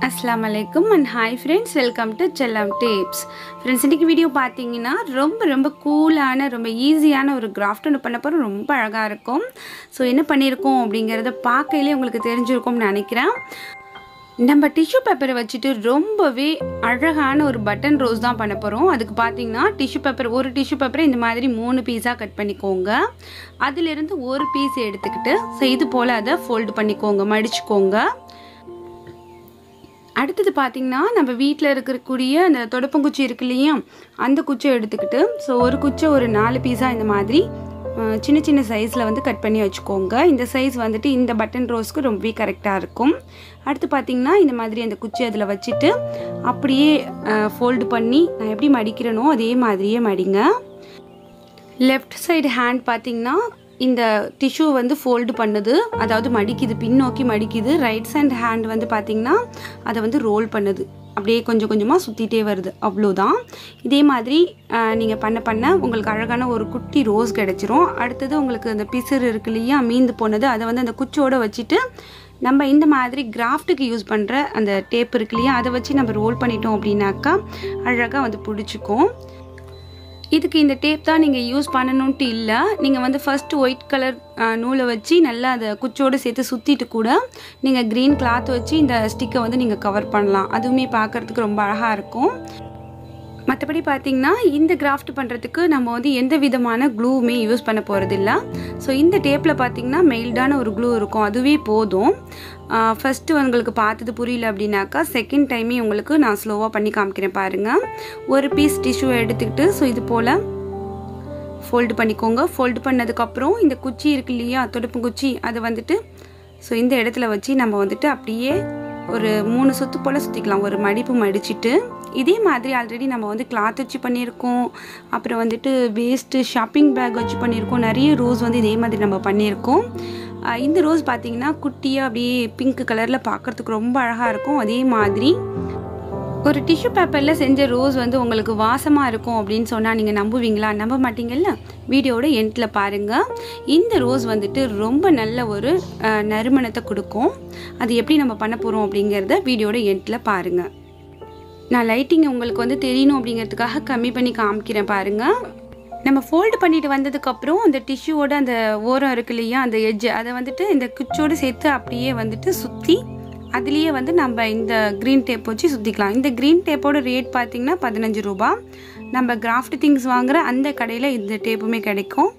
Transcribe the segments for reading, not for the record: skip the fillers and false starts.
Assalamualaikum and hi friends, welcome to Chellam Tips. Friends, இன்னைக்கு video பாத்தீங்கன்னா ரொம்ப கூலான ரொம்ப ஈஸியான ஒரு கிராஃப்ட் ஒன்னு பண்ண போறோம். ரொம்ப அழகா இருக்கும். சோ என்ன பண்ணிருக்கோம் அப்படிங்கறத பார்க்கையிலே உங்களுக்கு தெரிஞ்சிருக்கும்னு நினைக்கிறேன். நம்ம டிஷ்யூ பேப்பரை வச்சிட்டு ரொம்பவே அழகான ஒரு பட்டன் ரோஸ் தான் பண்ண போறோம். அதுக்கு பாத்தீங்கன்னா ஒரு டிஷ்யூ பேப்பரை இந்த மாதிரி 3 பீஸா கட் பண்ணிக்கோங்க. அதில இருந்து ஒரு பீஸ் எடுத்துக்கிட்டு சோ இது போல அத ஃபோல்ட் பண்ணிக்கோங்க, மடிச்சுக்கோங்க. அடுத்து பாத்தீங்கன்னா நம்ம வீட்ல இருக்கக்கூடிய அந்த தொடப்பங்குச்சி இருக்கு இல்லையா, அந்த குச்சியை எடுத்துக்கிட்டு சோ ஒரு குச்சி ஒரு 4 பீஸா இந்த மாதிரி சின்ன சைஸ்ல வந்து கட் பண்ணி வச்சுக்கோங்க. இந்த சைஸ் வந்துட்டு இந்த பட்டன் ரோஸ்க்கு ரொம்பவே கரெக்டா இருக்கும். அடுத்து பாத்தீங்கன்னா இந்த மாதிரி அந்த குச்சி அதில் வச்சுட்டு அப்படியே ஃபோல்ட் பண்ணி நான் எப்படி மடிக்கிறேனோ அதே மாதிரியே மடிங்க. லெஃப்ட் சைடு ஹேண்ட் பாத்தீங்கன்னா இந்த டிஷ்யூ வந்து ஃபோல்டு பண்ணுது, அதாவது மடிக்குது, பின்னோக்கி மடிக்குது. ரைட் சைடு ஹேண்ட் வந்து பாத்தீங்கன்னா அதை வந்து ரோல் பண்ணுது, அப்படியே கொஞ்சம் கொஞ்சமாக சுற்றிட்டே வருது. அவ்வளோதான். இதே மாதிரி நீங்கள் பண்ண உங்களுக்கு அழகான ஒரு குட்டி ரோஸ் கிடச்சிரும். அடுத்தது உங்களுக்கு அந்த பிசுறு இருக்கு இல்லையா, மீந்து போனது, அதை வந்து அந்த குச்சியோடு வச்சுட்டு நம்ம இந்த மாதிரி கிராஃப்ட்டுக்கு யூஸ் பண்ணுற அந்த டேப் இருக்கு இல்லையா, அதை வச்சு நம்ம ரோல் பண்ணிட்டோம் அப்படின்னாக்கா அழகாக வந்து பிடிச்சிக்கும். இதுக்கு இந்த டேப் தான் நீங்கள் யூஸ் பண்ணணுன்ட்டு இல்லை. நீங்கள் வந்து ஃபஸ்ட்டு ஒயிட் கலர் நூலை வச்சு நல்லா அதை குச்சோடு சேர்த்து சுற்றிட்டு கூட நீங்கள் க்ரீன் கிளாத் வச்சு இந்த ஸ்டிக்கை வந்து நீங்கள் கவர் பண்ணலாம். அதுவுமே பார்க்குறதுக்கு ரொம்ப அழகாக இருக்கும். மற்றபடி பார்த்தீங்கன்னா இந்த கிராஃப்ட் பண்ணுறதுக்கு நம்ம வந்து எந்த விதமான க்ளூவுமே யூஸ் பண்ண போகிறதில்ல. ஸோ இந்த டேப்பில் பார்த்தீங்கன்னா மெயில்டான ஒரு க்ளூ இருக்கும், அதுவே போதும். ஃபஸ்ட்டு உங்களுக்கு பார்த்தது புரியல அப்படின்னாக்கா செகண்ட் டைமே உங்களுக்கு நான் ஸ்லோவாக பண்ணி காமிக்கிறேன் பாருங்கள். ஒரு பீஸ் டிஷ்யூ எடுத்துக்கிட்டு ஸோ இது போல் ஃபோல்டு பண்ணிக்கோங்க. ஃபோல்டு பண்ணதுக்கப்புறம் இந்த குச்சி இருக்கு இல்லையா, துடுப்பு குச்சி, அதை வந்துட்டு ஸோ இந்த இடத்துல வச்சு நம்ம வந்துட்டு அப்படியே ஒரு 3 சுற்று போல் சுற்றிக்கலாம். ஒரு மடிப்பு மடிச்சுட்டு இதே மாதிரி ஆல்ரெடி நம்ம வந்து கிளாத் வச்சு பண்ணியிருக்கோம், அப்புறம் வந்துட்டு வேஸ்ட்டு ஷாப்பிங் பேக் வச்சு பண்ணியிருக்கோம். நிறைய ரோஸ் வந்து இதே மாதிரி நம்ம பண்ணியிருக்கோம். இந்த ரோஸ் பார்த்தீங்கன்னா குட்டியாக அப்படியே பிங்க் கலரில் பார்க்குறதுக்கு ரொம்ப அழகாக இருக்கும். அதே மாதிரி ஒரு டிஷ்யூ பேப்பரில் செஞ்ச ரோஸ் வந்து உங்களுக்கு வாசமாக இருக்கும் அப்படின்னு சொன்னால் நீங்கள் நம்புவீங்களா? நம்ப மாட்டீங்கல்ல? வீடியோட எண்டில் பாருங்கள். இந்த ரோஸ் வந்துட்டு ரொம்ப நல்ல ஒரு நறுமணத்தை கொடுக்கும். அது எப்படி நம்ம பண்ண போகிறோம் அப்படிங்கிறத வீடியோட எண்டில் பாருங்கள். நான் லைட்டிங் உங்களுக்கு வந்து தெரியணும் அப்படிங்கிறதுக்காக கம்மி பண்ணி காமிக்கிறேன் பாருங்கள். நம்ம ஃபோல்டு பண்ணிட்டு வந்ததுக்கப்புறம் அந்த டிஷ்யூவோட அந்த ஓரம் இருக்கு இல்லையா, அந்த எட்ஜ், அதை வந்துட்டு இந்த குச்சோடு சேர்த்து அப்படியே வந்துட்டு சுற்றி அதுலேயே வந்து நம்ம இந்த க்ரீன் டேப் வச்சு சுற்றிக்கலாம். இந்த க்ரீன் டேப்போட ரேட் பார்த்திங்கன்னா 15 ரூபா. நம்ம கிராஃப்ட் திங்ஸ் வாங்குகிற அந்த கடையில் இந்த டேப்புமே கிடைக்கும்.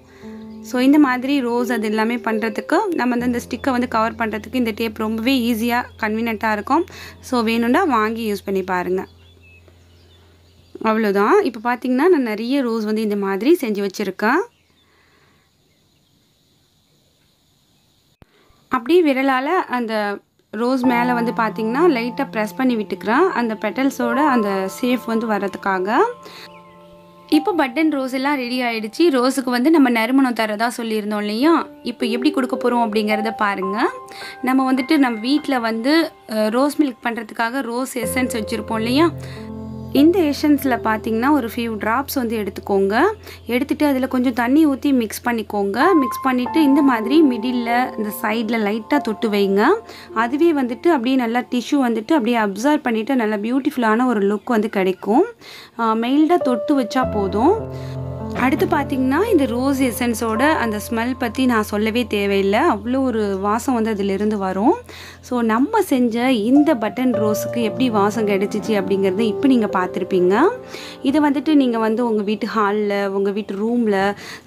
ஸோ இந்த மாதிரி ரோஸ் அது எல்லாமே பண்ணுறதுக்கு நம்ம வந்து இந்த ஸ்டிக்கை வந்து கவர் பண்ணுறதுக்கு இந்த டேப் ரொம்பவே ஈஸியாக கன்வீனியண்ட்டாக இருக்கும். ஸோ வேணும்னா வாங்கி யூஸ் பண்ணி பாருங்கள். அவ்வளோதான். இப்போ பார்த்தீங்கன்னா நான் நிறைய ரோஸ் வந்து இந்த மாதிரி செஞ்சு வச்சுருக்கேன். அப்படியே விரலால் அந்த ரோஸ் மேலே வந்து பார்த்திங்கன்னா லைட்டாக ப்ரெஸ் பண்ணி விட்டுக்கிறேன், அந்த பெட்டல்ஸோட அந்த சேஃப் வந்து வர்றதுக்காக. இப்போ பட்டன் ரோஸ் எல்லாம் ரெடி ஆகிடுச்சு. ரோஸுக்கு வந்து நம்ம நறுமணம் தரதா சொல்லியிருந்தோம் இல்லையா, இப்போ எப்படி கொடுக்க போகிறோம் அப்படிங்கிறத பாருங்கள். நம்ம வந்துட்டு நம்ம வீட்டில் வந்து ரோஸ் மில்க் பண்ணுறதுக்காக ரோஸ் எசன்ஸ் வச்சுருப்போம் இல்லையா, இந்த எசன்ஸில் பார்த்தீங்கன்னா ஒரு ஃபியூ ட்ராப்ஸ் வந்து எடுத்துக்கோங்க. எடுத்துகிட்டு அதில் கொஞ்சம் தண்ணி ஊற்றி மிக்ஸ் பண்ணிக்கோங்க. மிக்ஸ் பண்ணிவிட்டு இந்த மாதிரி மிடில் இந்த சைடில் லைட்டாக தொட்டு வைங்க. அதுவே வந்துட்டு அப்படியே நல்லா டிஷ்யூ வந்துட்டு அப்படியே அப்சர்வ் பண்ணிவிட்டு நல்லா பியூட்டிஃபுல்லான ஒரு லுக் வந்து கிடைக்கும். மெயில்டாக தொட்டு வச்சா போதும். அடுத்து பார்த்திங்கன்னா இந்த ரோஸ் எசன்ஸோட அந்த ஸ்மெல் பற்றி நான் சொல்லவே தேவையில்லை, அவ்வளோ ஒரு வாசம் வந்து அதிலிருந்து வரும். ஸோ நம்ம செஞ்ச இந்த பட்டன் ரோஸுக்கு எப்படி வாசம் கிடைச்சிச்சு அப்படிங்கிறத இப்போ நீங்கள் பார்த்துருப்பீங்க. இதை வந்துட்டு நீங்கள் வந்து உங்கள் வீட்டு ஹாலில், உங்கள் வீட்டு ரூமில்,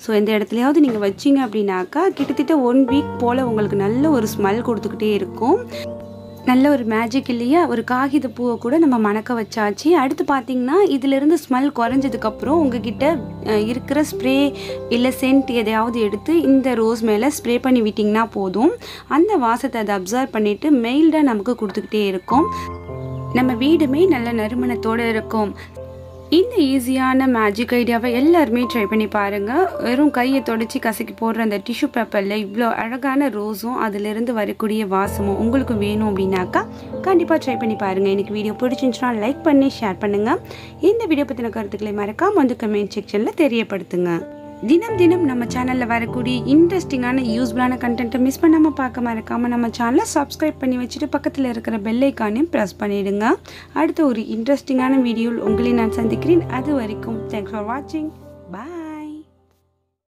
ஸோ எந்த இடத்துலையாவது நீங்கள் வச்சிங்க அப்படின்னாக்கா கிட்டத்தட்ட 1 வீக் போல் உங்களுக்கு நல்ல ஒரு ஸ்மெல் கொடுத்துக்கிட்டே இருக்கும். நல்ல ஒரு மேஜிக் இல்லையா? ஒரு காகித பூவை கூட நம்ம மணக்க வச்சாச்சு. அடுத்து பார்த்திங்கன்னா இதிலிருந்து ஸ்மெல் குறைஞ்சதுக்கப்புறம் உங்ககிட்ட இருக்கிற ஸ்ப்ரே இல்லை சென்ட் எதையாவது எடுத்து இந்த ரோஸ் மேலே ஸ்ப்ரே பண்ணி விட்டிங்கன்னா போதும். அந்த வாசத்தை அதை அப்சர்வ் பண்ணிவிட்டு மெயில்டாக நமக்கு கொடுத்துக்கிட்டே இருக்கும். நம்ம வீடுமே நல்ல நறுமணத்தோடு இருக்கும். இந்த ஈஸியான மேஜிக் ஐடியாவை எல்லாருமே ட்ரை பண்ணி பாருங்கள். வெறும் கையை தொடச்சி கசக்கி போடுற அந்த டிஷ்யூ பேப்பரில் இவ்வளோ அழகான ரோஸும் அதிலிருந்து வரக்கூடிய வாசமும் உங்களுக்கு வேணும் அப்படின்னாக்கா கண்டிப்பாக ட்ரை பண்ணி பாருங்கள். எனக்கு வீடியோ பிடிச்சிருந்துச்சுன்னா லைக் பண்ணி ஷேர் பண்ணுங்கள். இந்த வீடியோ பற்றின கருத்துக்களை மறக்காமல் வந்து கமெண்ட் செக்ஷனில் தெரியப்படுத்துங்க. தினம் தினம் நம்ம சேனலில் வரக்கூடிய இன்ட்ரெஸ்டிங்கான யூஸ்ஃபுல்லான கண்டென்ட்டை மிஸ் பண்ணாமல் பார்க்க மறக்காமல் நம்ம சேனலை சப்ஸ்கிரைப் பண்ணி வச்சுட்டு பக்கத்தில் இருக்கிற பெல் ஐக்கானையும் ப்ரெஸ் பண்ணிவிடுங்க. அடுத்த ஒரு இன்ட்ரெஸ்டிங்கான வீடியோவில் உங்களை நான் சந்திக்கிறேன். அது வரைக்கும் தேங்க்ஸ் ஃபார் வாட்சிங். பாய்.